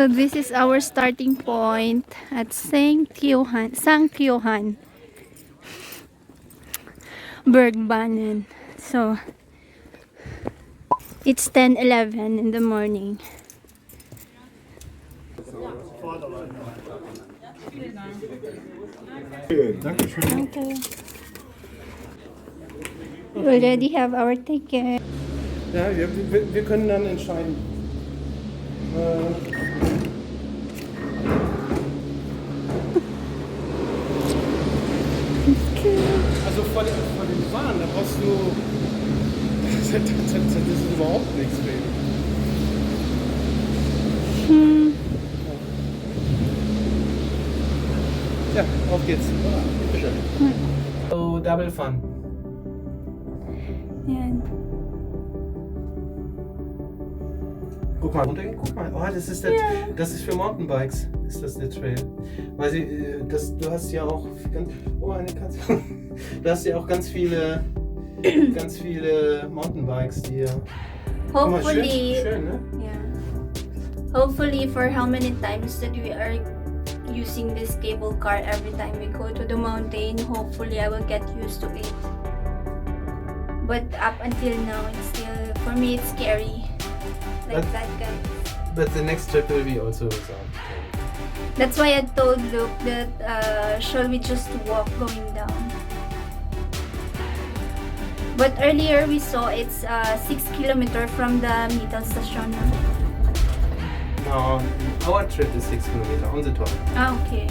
So this is our starting point at Sankt Johann Bergbanen. So it's 10:11 in the morning. Okay. We already have our ticket. Ja, wir können dann entscheiden. Also vor dem Fahren, da brauchst du. Das ist überhaupt nichts mehr. Ja, auf geht's. Bitteschön. So, Double Fun. Yan. Guck mal, runtergehen, guck mal. Oh, das ist für Mountainbikes, ist das der Trail. Weil du hast ja auch eine Katze. Du hast ja auch ganz viele Mountainbikes, die Hopefully, schön, ne? yeah. Hopefully, for how many times that we are using this cable car every time we go to the mountain, hopefully I will get used to it. But up until now, it's still, for me, it's scary. Like that, guys. But the next trip will be also without. That's why I told Luke that shall we just walk going down. But earlier we saw it's 6 kilometers from the middle station. No, our trip is 6 kilometers on the top. Ah, okay.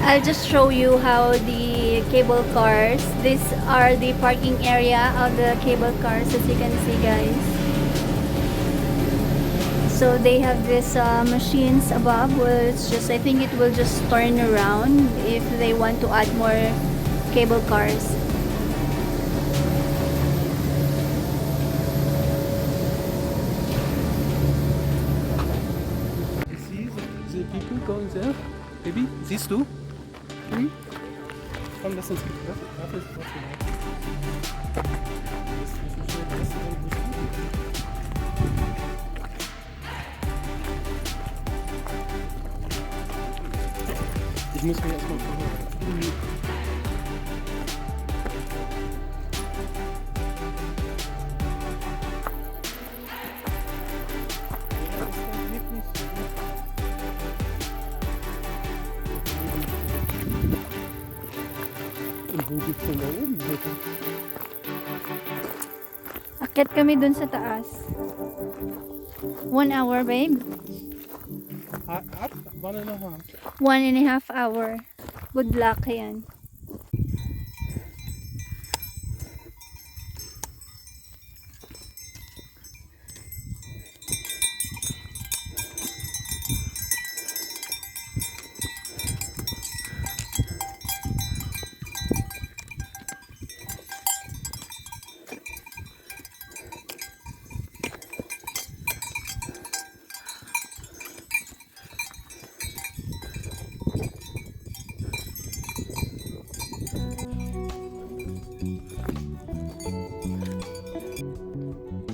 I'll just show you how the cable cars, these are the parking area of the cable cars, as you can see, guys. So they have these machines above, I think it will just turn around if they want to add more cable cars. You see the people going there? Baby, siehst du? Komm, lass uns dafür ist trotzdem. Ich muss mir erstmal vorbereiten. Und wo geht's denn da oben? Akyat kami dun sa taas. 1 hour, babe. Up? 1.5. 1.5 hour. Good luck, yan.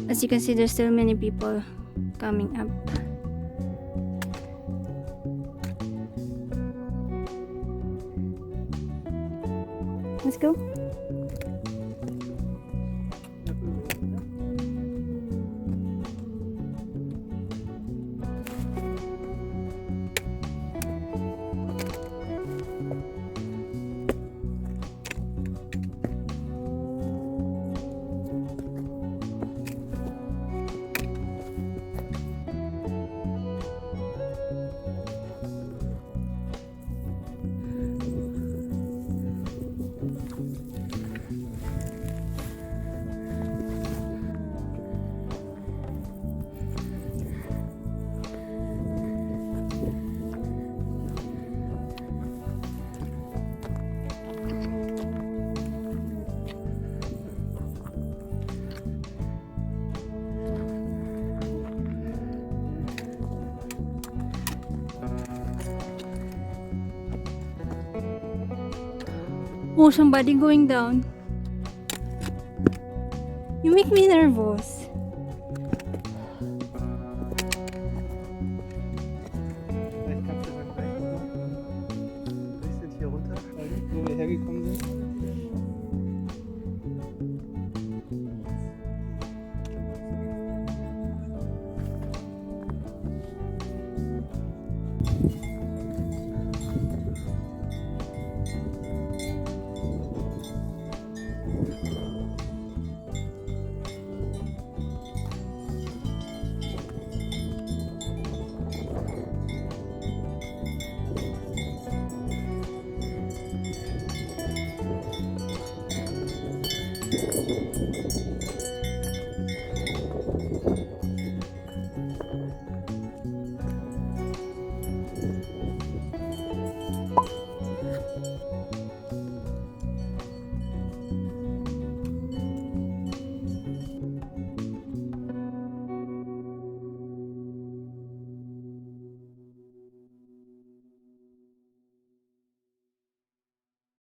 As you can see, there's still many people coming up. Let's go. Oh, somebody going down. You make me nervous. Vielleicht kannst du dann gleich noch ein bisschen hier runtersteigen, wo wir hergekommen sind.